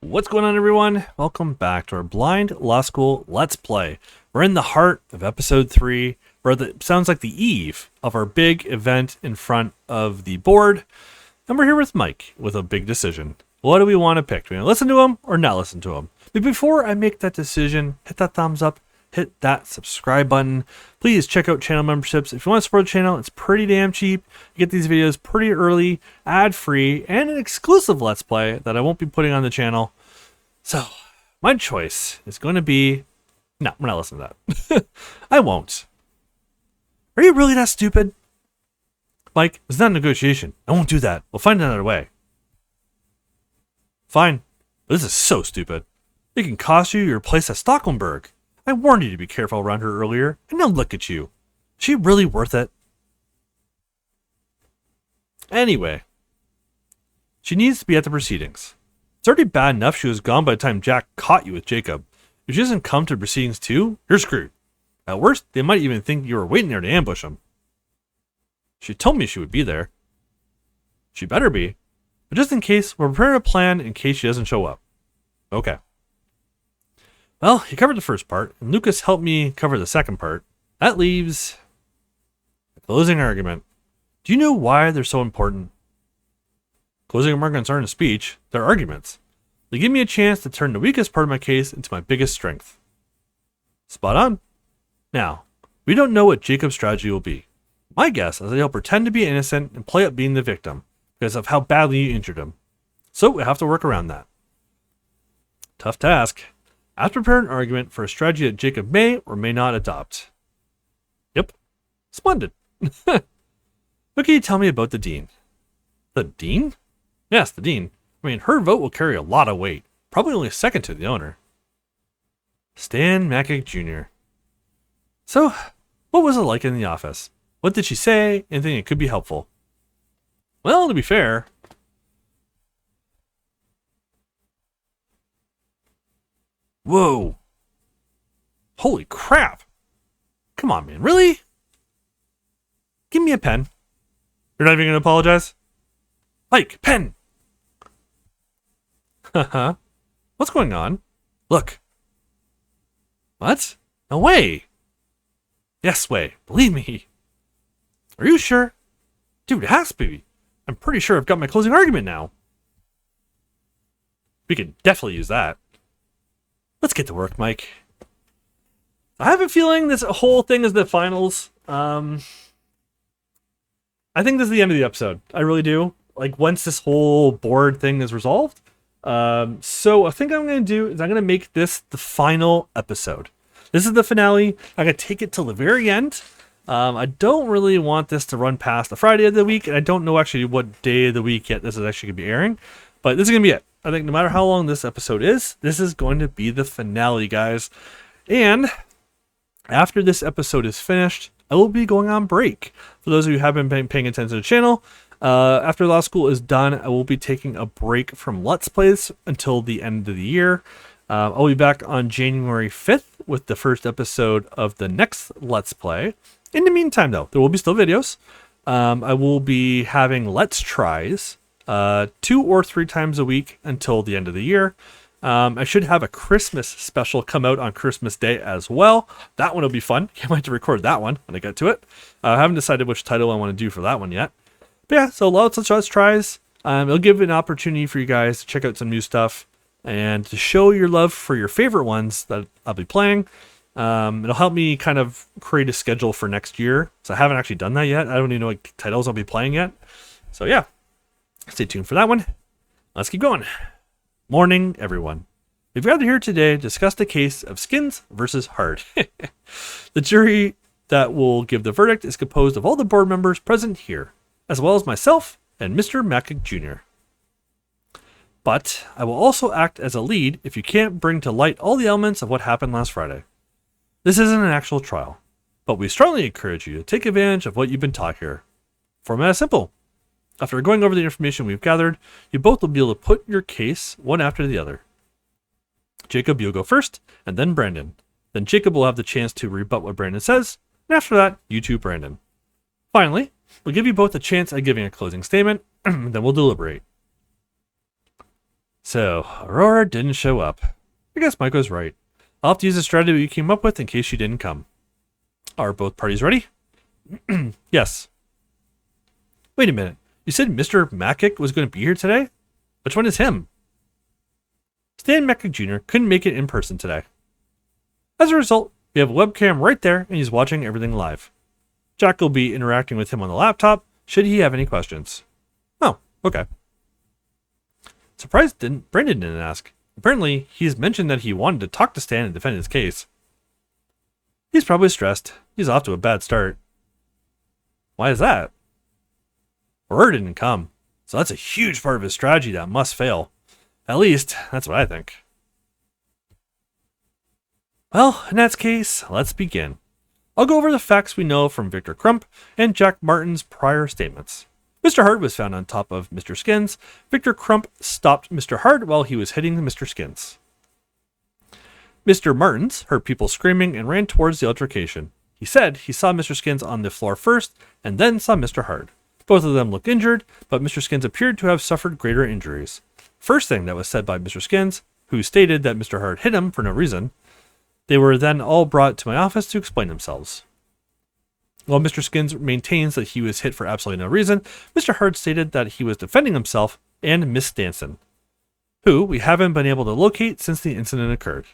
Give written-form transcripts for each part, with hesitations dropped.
What's going on, everyone? Welcome back to our Blind Law School Let's Play. We're in the heart of episode 3, where it sounds like the eve of our big event in front of the board. And we're here with Mike with a big decision. What do we want to pick? Do we want to listen to him or not listen to him? But before I make that decision, hit that thumbs up, hit that subscribe button. Please check out channel memberships. If you want to support the channel, it's pretty damn cheap. You get these videos pretty early, ad-free, and an exclusive Let's Play that I won't be putting on the channel. So, my choice is going to be... No, we're not listening to that. I won't. Are you really that stupid? Mike, it's not a negotiation. I won't do that. We'll find another way. Fine. But this is so stupid. It can cost you your place at Stockholmberg. I warned you to be careful around her earlier, and now look at you. Is she really worth it? Anyway, she needs to be at the proceedings. It's already bad enough she was gone by the time Jack caught you with Jacob. If she doesn't come to the proceedings too, you're screwed. At worst, they might even think you were waiting there to ambush him. She told me she would be there. She better be. But just in case, we're preparing a plan in case she doesn't show up. Okay. Well, you covered the first part, and Lucas helped me cover the second part. That leaves the closing argument. Do you know why they're so important? Closing arguments aren't a speech, they're arguments. They give me a chance to turn the weakest part of my case into my biggest strength. Spot on. Now, we don't know what Jacob's strategy will be. My guess is that he'll pretend to be innocent and play up being the victim because of how badly you injured him. So we have to work around that. Tough task. I have to prepare an argument for a strategy that Jacob may or may not adopt. Yep. Splendid. What can you tell me about the dean? The dean? Yes, the dean. I mean, her vote will carry a lot of weight. Probably only second to the owner. Stan Macic Jr. So, what was it like in the office? What did she say? Anything that could be helpful? Well, to be fair... Whoa. Holy crap. Come on, man. Really? Give me a pen. You're not even going to apologize? Mike, pen. Haha. What's going on? Look. What? No way. Yes, way. Believe me. Are you sure? Dude, it has to be. I'm pretty sure I've got my closing argument now. We could definitely use that. Let's get to work, Mike. I have a feeling this whole thing is the finals. I think this is the end of the episode. I really do. Like, once this whole board thing is resolved. So I think I'm going to do is I'm going to make this the final episode. This is the finale. I'm going to take it till the very end. I don't really want this to run past the Friday of the week, and I don't know actually what day of the week yet this is actually going to be airing. But this is going to be it. I think no matter how long this episode is, this is going to be the finale, guys. And after this episode is finished, I will be going on break. For those of you who have been paying attention to the channel, after law school is done, I will be taking a break from Let's Plays until the end of the year. I'll be back on January 5th with the first episode of the next Let's Play. In the meantime, though, there will be still videos. I will be having Let's Tries 2 or 3 times a week until the end of the year. I should have a Christmas special come out on Christmas Day as well. That one will be fun. Can't wait to record that one when I get to it. I haven't decided which title I want to do for that one yet. But yeah, so lots of Let's Tries. It'll give an opportunity for you guys to check out some new stuff and to show your love for your favorite ones that I'll be playing. It'll help me kind of create a schedule for next year. So I haven't actually done that yet. I don't even know what titles I'll be playing yet. So yeah, stay tuned for that one. Let's keep going. Morning, everyone. We've gathered here today to discuss the case of Skins versus Hard. The jury that will give the verdict is composed of all the board members present here, as well as myself and Mr. Macic Jr. But I will also act as a lead if you can't bring to light all the elements of what happened last Friday. This isn't an actual trial, but we strongly encourage you to take advantage of what you've been taught here. Format is simple. After going over the information we've gathered, you both will be able to put your case one after the other. Jacob, you'll go first, and then Brandon. Then Jacob will have the chance to rebut what Brandon says, and after that, you too, Brandon. Finally, we'll give you both a chance at giving a closing statement, then we'll deliberate. So, Aurora didn't show up. I guess Mike was right. I'll have to use the strategy we came up with in case she didn't come. Are both parties ready? Yes. Wait a minute. You said Mr. Mackick was going to be here today? Which one is him? Stan Mackick Jr. couldn't make it in person today. As a result, we have a webcam right there and he's watching everything live. Jack will be interacting with him on the laptop should he have any questions. Oh, okay. Surprised Brandon didn't ask. Apparently, he's mentioned that he wanted to talk to Stan and defend his case. He's probably stressed. He's off to a bad start. Why is that? Aurora didn't come, so that's a huge part of his strategy that must fail. At least, that's what I think. Well, in that case, let's begin. I'll go over the facts we know from Victor Crump and Jack Martin's prior statements. Mr. Hart was found on top of Mr. Skins. Victor Crump stopped Mr. Hart while he was hitting Mr. Skins. Mr. Martins heard people screaming and ran towards the altercation. He said he saw Mr. Skins on the floor first and then saw Mr. Hart. Both of them looked injured, but Mr. Skins appeared to have suffered greater injuries. First thing that was said by Mr. Skins, who stated that Mr. Hart hit him for no reason. They were then all brought to my office to explain themselves. While Mr. Skins maintains that he was hit for absolutely no reason, Mr. Hart stated that he was defending himself and Miss Danson, who we haven't been able to locate since the incident occurred.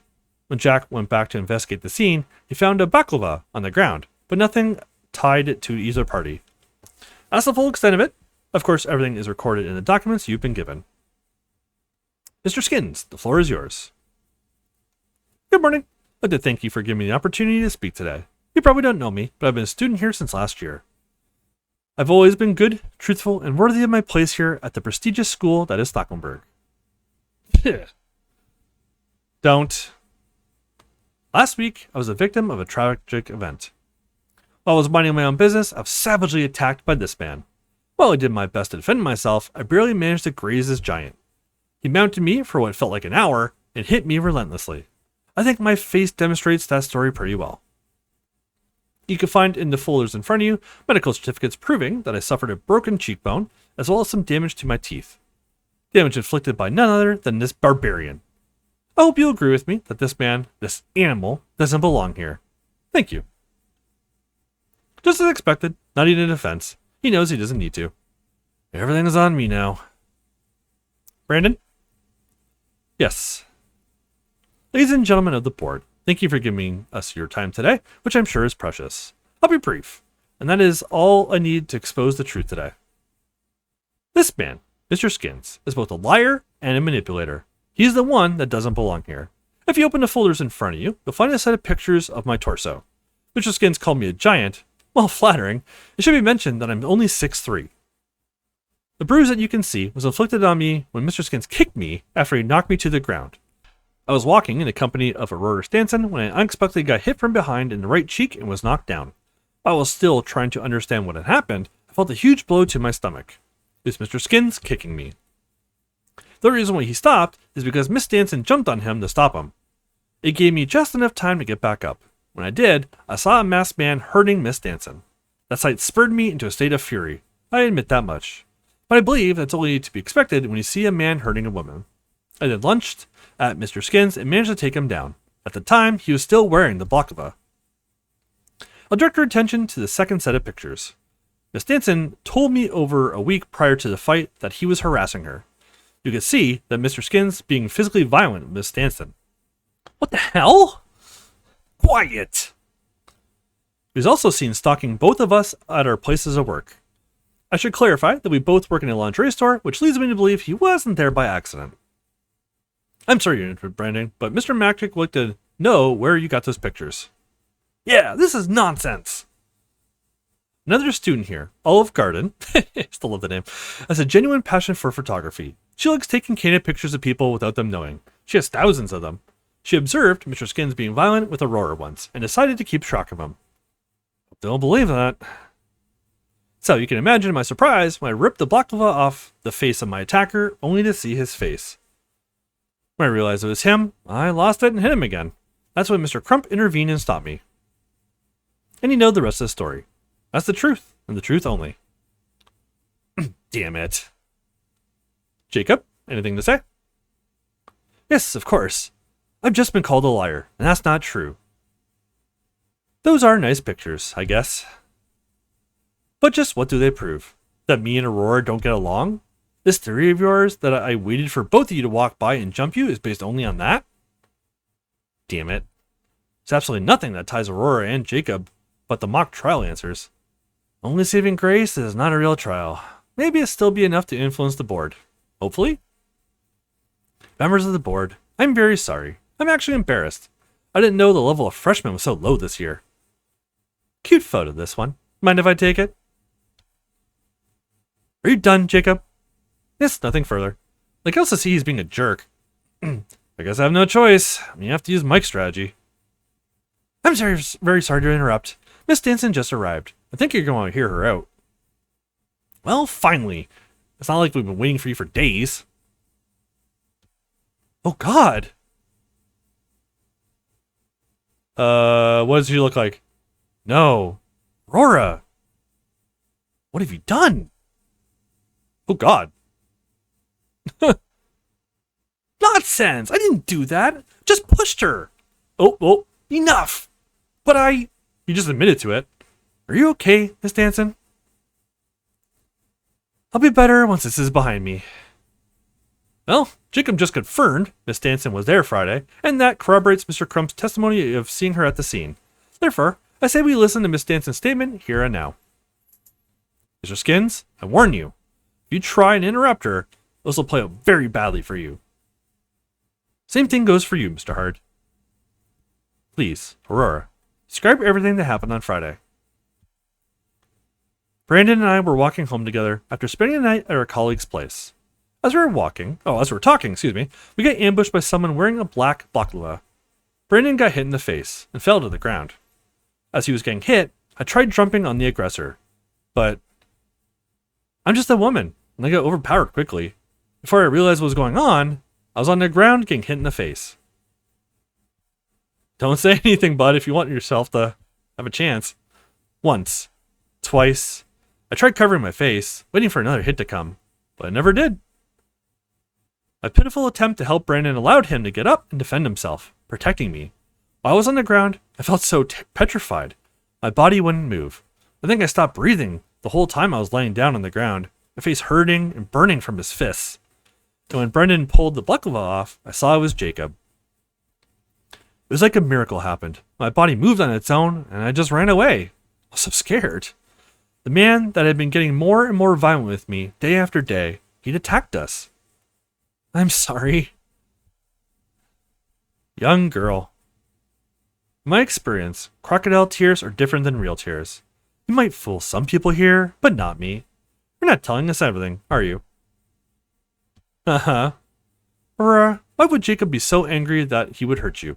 When Jack went back to investigate the scene, he found a baklava on the ground, but nothing tied it to either party. That's the full extent of it. Of course, everything is recorded in the documents you've been given. Mr. Skins, the floor is yours. Good morning. I'd like to thank you for giving me the opportunity to speak today. You probably don't know me, but I've been a student here since last year. I've always been good, truthful, and worthy of my place here at the prestigious school that is Stockholmberg. Don't. Last week, I was a victim of a tragic event. While I was minding my own business, I was savagely attacked by this man. While I did my best to defend myself, I barely managed to graze this giant. He mounted me for what felt like an hour and hit me relentlessly. I think my face demonstrates that story pretty well. You can find in the folders in front of you medical certificates proving that I suffered a broken cheekbone as well as some damage to my teeth. Damage inflicted by none other than this barbarian. I hope you'll agree with me that this man, this animal, doesn't belong here. Thank you. Just as expected, not even a defense. He knows he doesn't need to. Everything is on me now. Brandon? Yes. Ladies and gentlemen of the board, thank you for giving us your time today, which I'm sure is precious. I'll be brief, and that is all I need to expose the truth today. This man, Mr. Skins, is both a liar and a manipulator. He's the one that doesn't belong here. If you open the folders in front of you, you'll find a set of pictures of my torso. Mr. Skins called me a giant. While flattering, it should be mentioned that I'm only 6'3". The bruise that you can see was inflicted on me when Mr. Skins kicked me after he knocked me to the ground. I was walking in the company of Aurora Stanson when I unexpectedly got hit from behind in the right cheek and was knocked down. While I was still trying to understand what had happened, I felt a huge blow to my stomach. It was Mr. Skins kicking me. The reason why he stopped is because Miss Stanson jumped on him to stop him. It gave me just enough time to get back up. When I did, I saw a masked man hurting Miss Danson. That sight spurred me into a state of fury. I admit that much. But I believe that's only to be expected when you see a man hurting a woman. I then lunged at Mr. Skins and managed to take him down. At the time, he was still wearing the baklava. I'll direct your attention to the second set of pictures. Miss Danson told me over a week prior to the fight that he was harassing her. You can see that Mr. Skins being physically violent with Miss Danson. What the hell? Quiet! He was also seen stalking both of us at our places of work. I should clarify that we both work in a lingerie store, which leads me to believe he wasn't there by accident. I'm sorry to interrupt, Brandon, but Mr. Mackick would like to know where you got those pictures. Yeah, this is nonsense! Another student here, Olive Garden, still love the name, has a genuine passion for photography. She likes taking candid pictures of people without them knowing. She has thousands of them. She observed Mr. Skins being violent with Aurora once, and decided to keep track of him. Don't believe that. So you can imagine my surprise when I ripped the baklava off the face of my attacker, only to see his face. When I realized it was him, I lost it and hit him again. That's when Mr. Crump intervened and stopped me. And you know the rest of the story. That's the truth, and the truth only. Damn it. Jacob, anything to say? Yes, of course. I've just been called a liar, and that's not true. Those are nice pictures, I guess. But just what do they prove? That me and Aurora don't get along? This theory of yours that I waited for both of you to walk by and jump you is based only on that? Damn it. There's absolutely nothing that ties Aurora and Jacob but the mock trial answers. Only saving grace is not a real trial. Maybe it'll still be enough to influence the board. Hopefully? Members of the board, I'm very sorry. I'm actually embarrassed. I didn't know the level of freshmen was so low this year. Cute photo, this one. Mind if I take it? Are you done, Jacob? Yes, nothing further. Like else to see he's being a jerk. I guess I have no choice. You have to use Mike's strategy. I'm very sorry to interrupt. Miss Danson just arrived. I think you're going to hear her out. Well, finally. It's not like we've been waiting for you for days. Oh, God. What does she look like? No. Aurora. What have you done? Oh, God. Nonsense! I didn't do that. Just pushed her. Oh, enough. But You just admitted to it. Are you okay, Miss Danson? I'll be better once this is behind me. Well, Jacob just confirmed Miss Danson was there Friday, and that corroborates Mr. Crump's testimony of seeing her at the scene. Therefore, I say we listen to Miss Danson's statement here and now. Mr. Skins, I warn you. If you try and interrupt her, this will play out very badly for you. Same thing goes for you, Mr. Hard. Please, Aurora, describe everything that happened on Friday. Brandon and I were walking home together after spending the night at our colleague's place. As we were talking, we got ambushed by someone wearing a black baklava. Brandon got hit in the face and fell to the ground. As he was getting hit, I tried jumping on the aggressor, but I'm just a woman, and I got overpowered quickly. Before I realized what was going on, I was on the ground getting hit in the face. Don't say anything, bud, if you want yourself to have a chance. Once. Twice. I tried covering my face, waiting for another hit to come, but it never did. My pitiful attempt to help Brandon allowed him to get up and defend himself, protecting me. While I was on the ground, I felt so petrified. My body wouldn't move. I think I stopped breathing the whole time I was laying down on the ground, my face hurting and burning from his fists. And when Brendan pulled the baklava off, I saw it was Jacob. It was like a miracle happened. My body moved on its own, and I just ran away. I was so scared. The man that had been getting more and more violent with me day after day, he'd attacked us. I'm sorry. Young girl. In my experience, crocodile tears are different than real tears. You might fool some people here, but not me. You're not telling us everything, are you? Uh-huh. Aurora, why would Jacob be so angry that he would hurt you?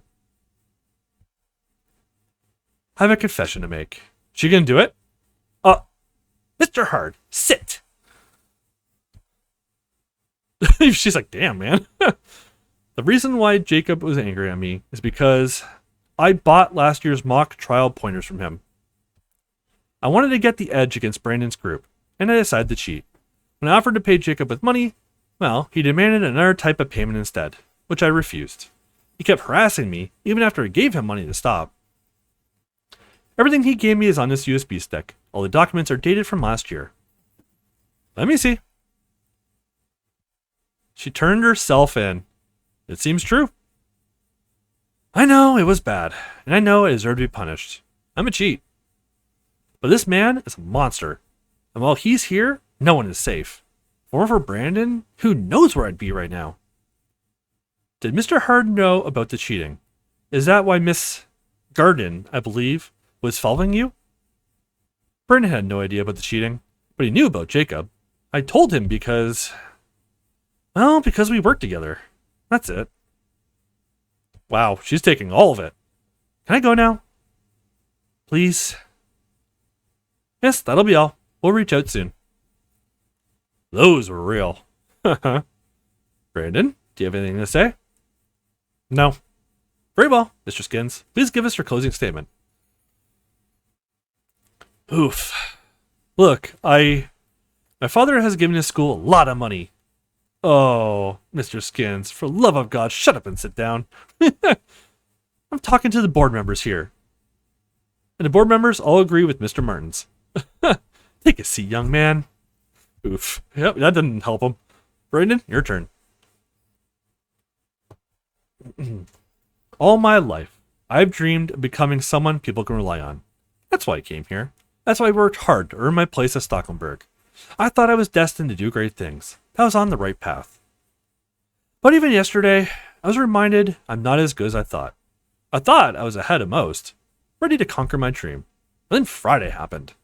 I have a confession to make. She gonna do it? Mr. Hard, sit! She's like, damn, man. The reason why Jacob was angry at me is because I bought last year's mock trial pointers from him. I wanted to get the edge against Brandon's group, and I decided to cheat. When I offered to pay Jacob with money, well, he demanded another type of payment instead, which I refused. He kept harassing me, even after I gave him money to stop. Everything he gave me is on this USB stick. All the documents are dated from last year. Let me see. She turned herself in. It seems true. I know it was bad, and I know it deserved to be punished. I'm a cheat. But this man is a monster. And while he's here, no one is safe. Or for Brandon, who knows where I'd be right now? Did Mr. Hard know about the cheating? Is that why Miss Garden, I believe, was following you? Brandon had no idea about the cheating, but he knew about Jacob. I told him because we worked together. That's it. Wow, she's taking all of it. Can I go now? Please? Yes, that'll be all. We'll reach out soon. Those were real. Brandon, do you have anything to say? No. Very well, Mr. Skins. Please give us your closing statement. Oof. Look, my father has given his school a lot of money. Oh, Mr. Skins, for love of God, shut up and sit down. I'm talking to the board members here. And the board members all agree with Mr. Martins. Take a seat, young man. Oof. Yep, that didn't help him. Brandon, your turn. All my life, I've dreamed of becoming someone people can rely on. That's why I came here. That's why I worked hard to earn my place at Stockenberg. I thought I was destined to do great things. I was on the right path. But even yesterday, I was reminded I'm not as good as I thought. I thought I was ahead of most, ready to conquer my dream. And then Friday happened.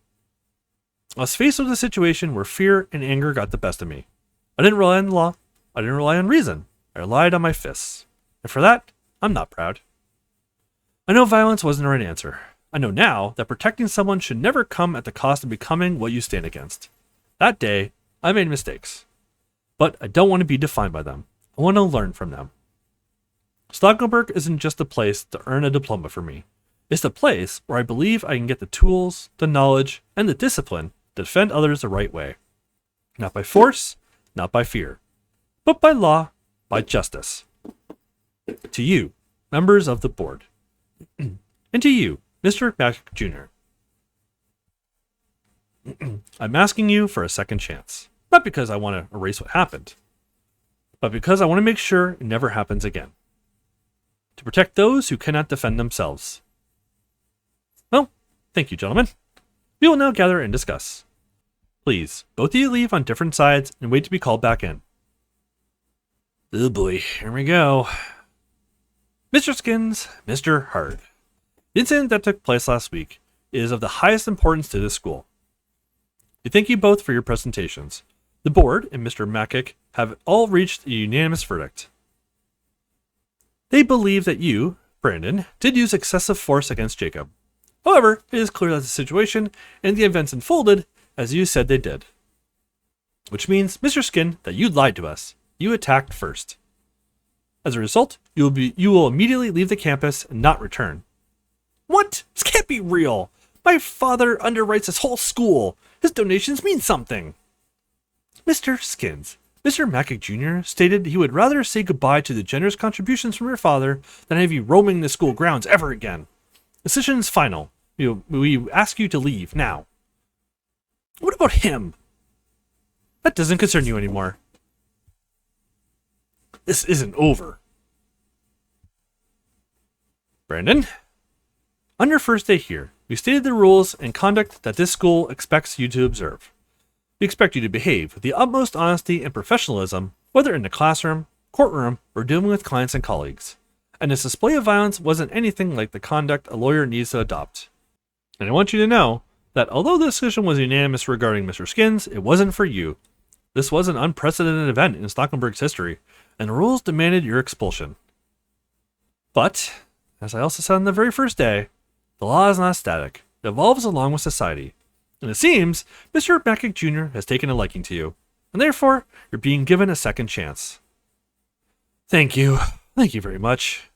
I was faced with a situation where fear and anger got the best of me. I didn't rely on the law. I didn't rely on reason. I relied on my fists. And for that, I'm not proud. I know violence wasn't the right answer. I know now that protecting someone should never come at the cost of becoming what you stand against. That day, I made mistakes. But I don't want to be defined by them. I want to learn from them. Stockenberg isn't just a place to earn a diploma for me. It's the place where I believe I can get the tools, the knowledge, and the discipline to defend others the right way. Not by force, not by fear, but by law, by justice. To you, members of the board, and to you, Mr. Mac Jr., I'm asking you for a second chance. Not because I want to erase what happened, but because I want to make sure it never happens again. To protect those who cannot defend themselves. Well, thank you, gentlemen. We will now gather and discuss. Please, both of you leave on different sides and wait to be called back in. Oh boy, here we go. Mr. Skins, Mr. Hard. The incident that took place last week is of the highest importance to this school. We thank you both for your presentations. The board and Mr. Mackick have all reached a unanimous verdict. They believe that you, Brandon, did use excessive force against Jacob. However, it is clear that the situation and the events unfolded as you said they did. Which means, Mr. Skin, that you lied to us. You attacked first. As a result, you will immediately leave the campus and not return. What? This can't be real. My father underwrites this whole school. His donations mean something. Mr. Skins, Mr. Mackick Jr. stated he would rather say goodbye to the generous contributions from your father than have you roaming the school grounds ever again. The decision is final. We ask you to leave now. What about him? That doesn't concern you anymore. This isn't over. Brandon, on your first day here, we stated the rules and conduct that this school expects you to observe. We expect you to behave with the utmost honesty and professionalism, whether in the classroom, courtroom, or dealing with clients and colleagues. And this display of violence wasn't anything like the conduct a lawyer needs to adopt. And I want you to know that although the decision was unanimous regarding Mr. Skins, it wasn't for you. This was an unprecedented event in Stockenberg's history, and the rules demanded your expulsion. But, as I also said on the very first day, the law is not static. It evolves along with society. And it seems Mr. Mackick Jr. has taken a liking to you, and therefore you're being given a second chance. Thank you. Thank you very much.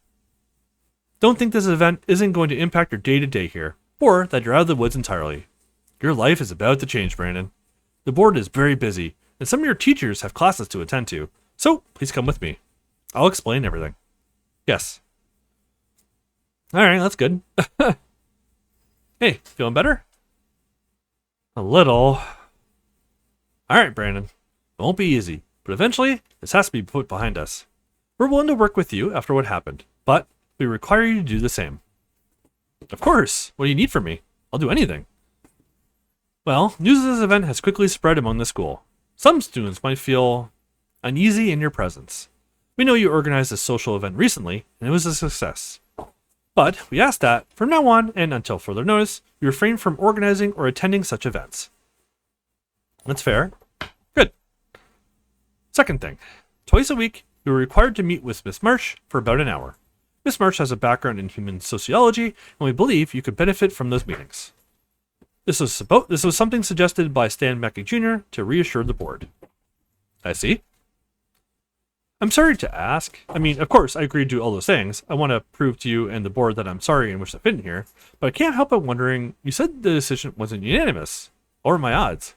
Don't think this event isn't going to impact your day-to-day here, or that you're out of the woods entirely. Your life is about to change, Brandon. The board is very busy, and some of your teachers have classes to attend to, so please come with me. I'll explain everything. Yes. Alright, that's good. Hey, feeling better? A little. Alright, Brandon. It won't be easy, but eventually, this has to be put behind us. We're willing to work with you after what happened, but we require you to do the same. Of course. What do you need from me? I'll do anything. Well, news of this event has quickly spread among the school. Some students might feel uneasy in your presence. We know you organized a social event recently, and it was a success. But we ask that, from now on and until further notice, you refrain from organizing or attending such events. That's fair. Good. Second thing. Twice a week, you are required to meet with Miss Marsh for about an hour. Miss Marsh has a background in human sociology, and we believe you could benefit from those meetings. This was something suggested by Stan Mackick Jr. to reassure the board. I see. I'm sorry to ask. I mean, of course, I agreed to all those things. I want to prove to you and the board that I'm sorry and wish to fit in here, but I can't help but wondering, you said the decision wasn't unanimous. What were my odds?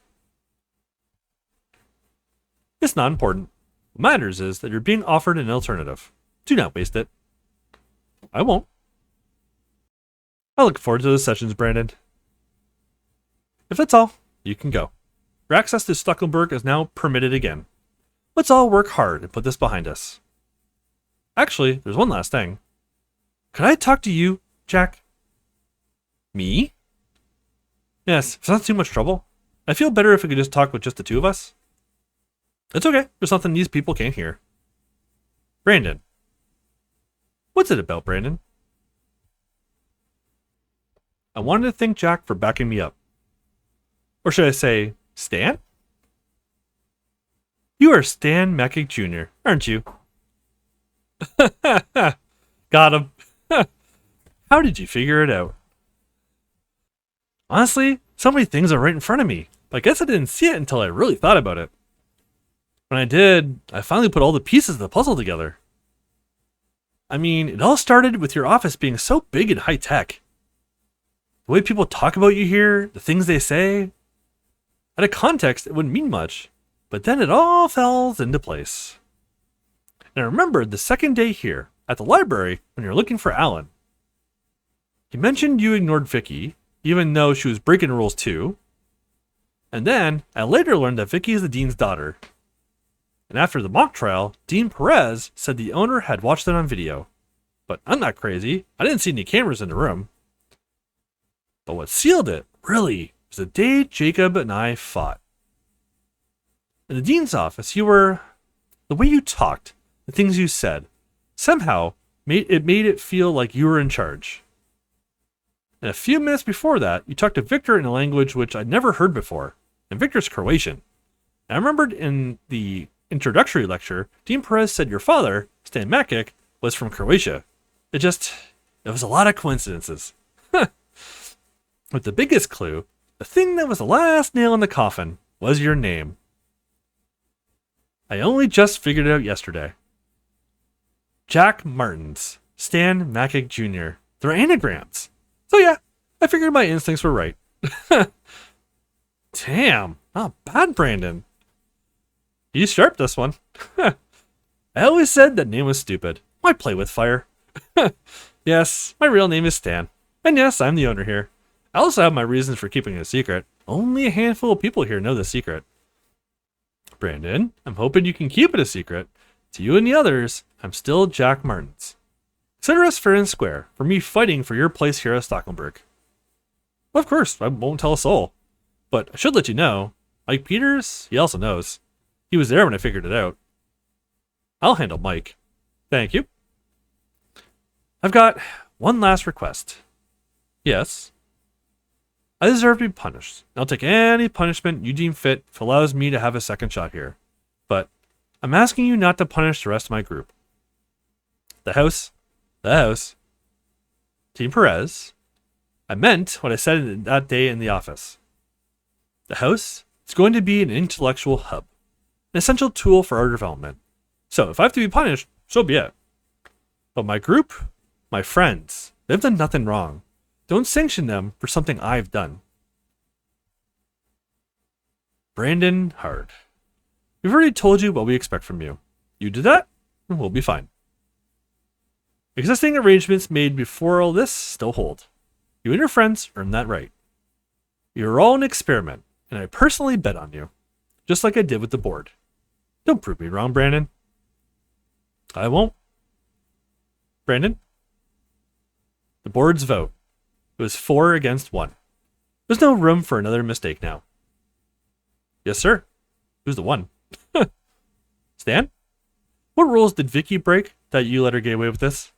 It's not important. What matters is that you're being offered an alternative. Do not waste it. I won't. I look forward to those sessions, Brandon. If that's all, you can go. Your access to Stuckelberg is now permitted again. Let's all work hard and put this behind us. Actually, there's one last thing. Could I talk to you, Jack? Me? Yes, if it's not too much trouble. I feel better if we could just talk with just the two of us. It's okay. There's something these people can't hear. Brandon. What's it about, Brandon? I wanted to thank Jack for backing me up. Or should I say, Stan? You are Stan Macic Jr., aren't you? Got him. How did you figure it out? Honestly, so many things are right in front of me, but I guess I didn't see it until I really thought about it. When I did, I finally put all the pieces of the puzzle together. I mean, it all started with your office being so big and high-tech. The way people talk about you here, the things they say. Out of context, it wouldn't mean much, but then it all falls into place. And I remembered the second day here, at the library, when you were looking for Alan. You mentioned you ignored Vicky, even though she was breaking rules too. And then, I later learned that Vicky is the dean's daughter. And after the mock trial, Dean Perez said the owner had watched it on video. But I'm not crazy. I didn't see any cameras in the room. But what sealed it, really, was the day Jacob and I fought. In the dean's office, the way you talked, the things you said, somehow made it feel like you were in charge. And a few minutes before that, you talked to Victor in a language which I'd never heard before. And Victor's Croatian. And I remembered in the introductory lecture, Dean Perez said your father, Stan Macic, was from Croatia. It was a lot of coincidences. But the biggest clue, the thing that was the last nail in the coffin, was your name. I only just figured it out yesterday. Jack Martins, Stan Macic Jr. They're anagrams. So yeah, I figured my instincts were right. Damn, not bad, Brandon. You sharp this one. I always said that name was stupid. Why play with fire? Yes, my real name is Stan. And yes, I'm the owner here. I also have my reasons for keeping it a secret. Only a handful of people here know the secret. Brandon, I'm hoping you can keep it a secret. To you and the others, I'm still Jack Martins. Consider us fair and square for me fighting for your place here at Stockenberg. Well, of course, I won't tell a soul. But I should let you know, Mike Peters, he also knows. He was there when I figured it out. I'll handle Mike. Thank you. I've got one last request. Yes. I deserve to be punished. I'll take any punishment you deem fit if it allows me to have a second shot here. But I'm asking you not to punish the rest of my group. The house. Team Perez. I meant what I said that day in the office. The house is going to be an intellectual hub. An essential tool for our development. So if I have to be punished, so be it. But my group, my friends, they've done nothing wrong. Don't sanction them for something I've done. Brandon Hard. We've already told you what we expect from you. You do that, and we'll be fine. Existing arrangements made before all this still hold. You and your friends earned that right. You're all an experiment, and I personally bet on you. Just like I did with the board. Don't prove me wrong, Brandon. I won't. Brandon? The board's vote. It was 4 against 1. There's no room for another mistake now. Yes, sir. Who's the one? Stan? What rules did Vicky break that you let her get away with this?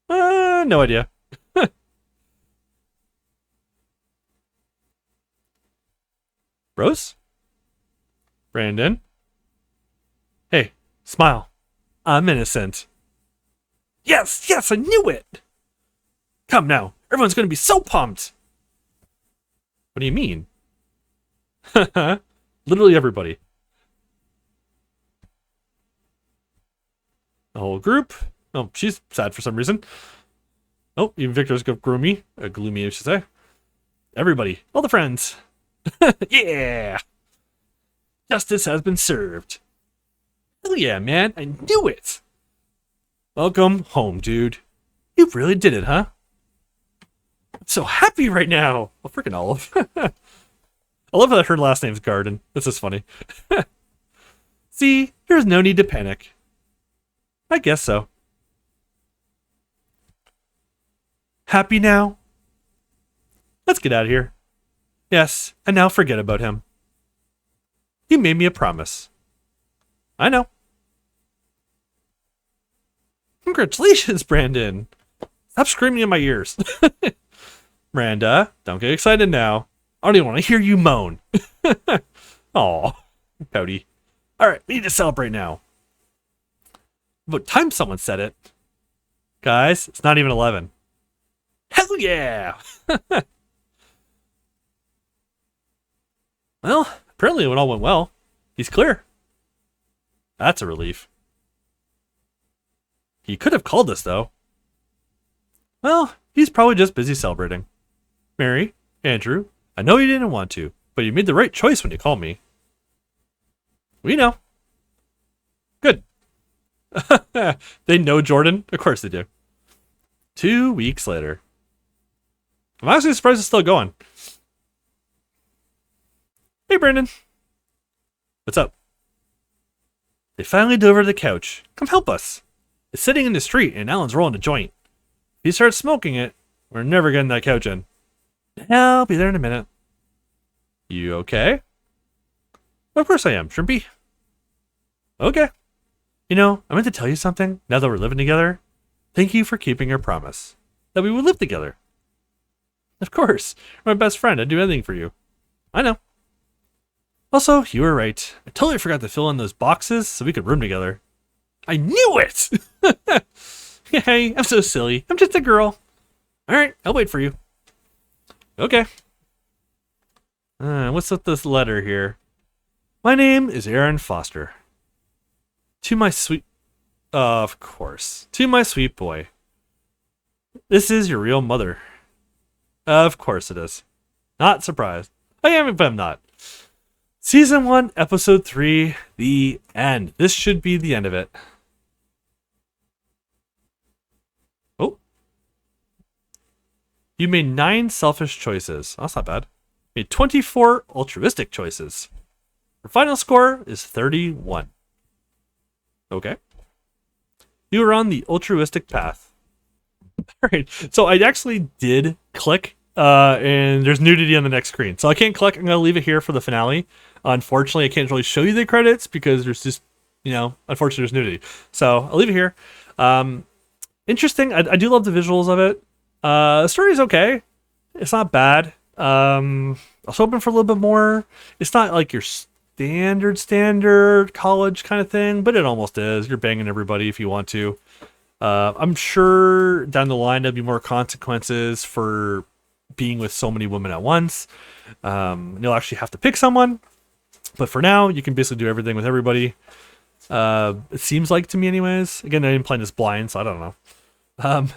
No idea. Rose? Brandon? Hey, smile. I'm innocent. Yes, I knew it! Come now, everyone's gonna be so pumped! What do you mean? Literally everybody. The whole group. Oh, she's sad for some reason. Oh, even Victor's gloomy. Gloomy, I should say. Everybody. All the friends. Yeah! Justice has been served. Hell yeah, man. I knew it. Welcome home, dude. You really did it, huh? I'm so happy right now. Well, freaking Olive. I love that her last name's Garden. This is funny. See, there's no need to panic. I guess so. Happy now? Let's get out of here. Yes, and now forget about him. You made me a promise. I know. Congratulations, Brandon. Stop screaming in my ears. Miranda, don't get excited now. I don't even want to hear you moan. Aw, pouty. All right, we need to celebrate now. About time someone said it. Guys, it's not even 11. Hell yeah! Well, apparently it all went well. He's clear. That's a relief. He could have called us, though. Well, he's probably just busy celebrating. Mary, Andrew, I know you didn't want to, but you made the right choice when you called me. We know. Good. They know Jordan? Of course they do. 2 weeks later. I'm actually surprised it's still going. Hey, Brandon. What's up? They finally delivered the couch. Come help us. It's sitting in the street and Alan's rolling a joint. If he starts smoking it, we're never getting that couch in. I'll be there in a minute. You okay? Of course I am, Shrimpy. Okay. You know, I meant to tell you something now that we're living together. Thank you for keeping your promise that we would live together. Of course. You're my best friend. I'd do anything for you. I know. Also, you were right. I totally forgot to fill in those boxes so we could room together. I knew it! Hey, I'm so silly. I'm just a girl. Alright, I'll wait for you. Okay. What's with this letter here? My name is Aaron Foster. To my sweet... of course. To my sweet boy. This is your real mother. Of course it is. Not surprised. I am, but I'm not. Season 1, Episode 3, the end. This should be the end of it. Oh. You made 9 selfish choices. Oh, that's not bad. You made 24 altruistic choices. Your final score is 31. Okay. You were on the altruistic path. Alright, so I actually did click, and there's nudity on the next screen. So I can't click. I'm going to leave it here for the finale. Unfortunately, I can't really show you the credits because there's just, unfortunately, there's nudity. So I'll leave it here. Interesting. I do love the visuals of it. The story's okay. It's not bad. I was hoping for a little bit more. It's not like your standard college kind of thing, but it almost is. You're banging everybody if you want to. I'm sure down the line there'll be more consequences for being with so many women at once. You'll actually have to pick someone. But for now, you can basically do everything with everybody. It seems like to me anyways. Again, I didn't play this blind, so I don't know.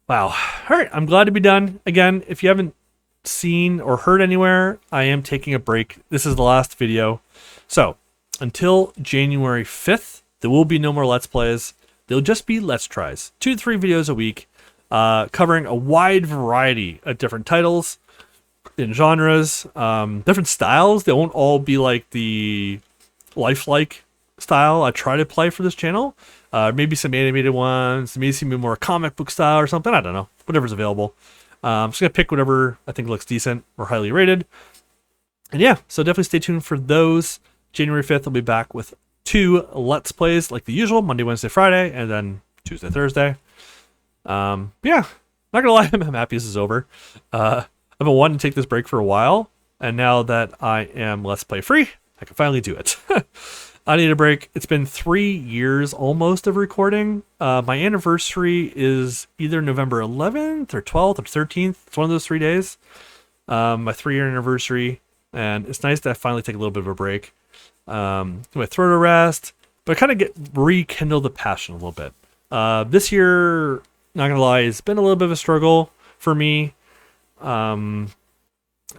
Wow. All right, I'm glad to be done. Again, if you haven't seen or heard anywhere, I am taking a break. This is the last video. So, until January 5th, there will be no more Let's Plays. They'll just be Let's Tries. 2 to 3 videos a week, covering a wide variety of different titles in genres, different styles. They won't all be like the lifelike style I try to play for this channel. Maybe some animated ones, maybe some more comic book style or something. I don't know. Whatever's available. I'm just going to pick whatever I think looks decent or highly rated. And yeah, so definitely stay tuned for those. January 5th, I'll be back with 2 Let's Plays like the usual, Monday, Wednesday, Friday, and then Tuesday, Thursday. Yeah, not gonna lie, I'm happy this is over. I've been wanting to take this break for a while, and now that I am Let's Play free, I can finally do it. I need a break. It's been 3 years almost of recording. My anniversary is either November 11th or 12th or 13th. It's one of those 3 days. My 3-year anniversary, and it's nice to finally take a little bit of a break. My throat to rest, but kind of rekindle the passion a little bit. This year, not gonna lie, it's been a little bit of a struggle for me.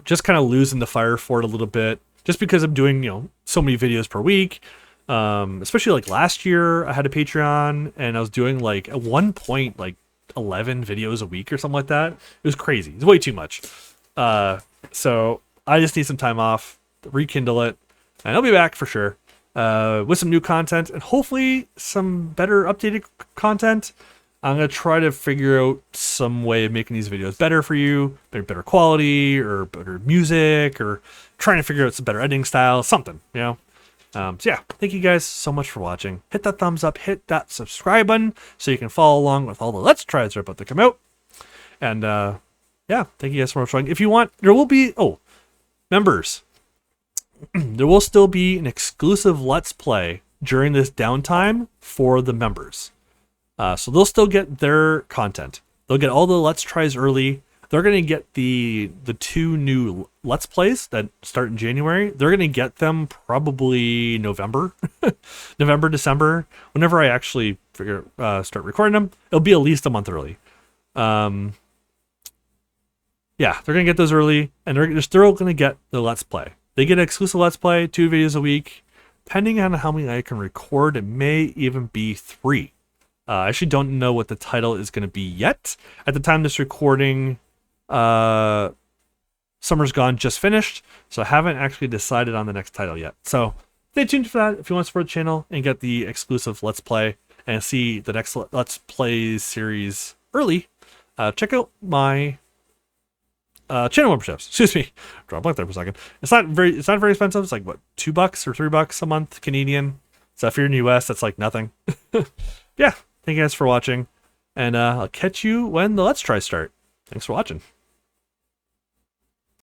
Just kind of losing the fire for it a little bit, just because I'm doing, so many videos per week. Especially like last year, I had a Patreon and I was doing like at one point like 11 videos a week or something like that. It was crazy. It's way too much. So I just need some time off, rekindle it, and I'll be back for sure with some new content and hopefully some better updated content. I'm going to try to figure out some way of making these videos better for you, better quality or better music, or trying to figure out some better editing style, something, you know? So yeah, thank you guys so much for watching. Hit that thumbs up, hit that subscribe button so you can follow along with all the Let's Tries that are about to come out. And yeah, thank you guys so much for watching. If you want, there will be, members, there will still be an exclusive Let's Play during this downtime for the members. So they'll still get their content. They'll get all the Let's Tries early. They're going to get the 2 new Let's Plays that start in January. They're going to get them probably November, December. Whenever I actually start recording them, it'll be at least a month early. Yeah, they're going to get those early, and they're still going to get the Let's Play. They get an exclusive Let's Play, 2 videos a week. Depending on how many I can record, it may even be 3. I actually don't know what the title is going to be yet. At the time of this recording, Summer's Gone just finished, so I haven't actually decided on the next title yet. So stay tuned for that if you want to support the channel and get the exclusive Let's Play and see the next Let's Play series early. Check out my channel memberships. Excuse me, drop blank there for a second. It's not very expensive. It's like what, $2 or $3 a month Canadian. So if you're in the US, that's like nothing. Yeah, thank you guys for watching, and I'll catch you when the Let's Try start. Thanks for watching.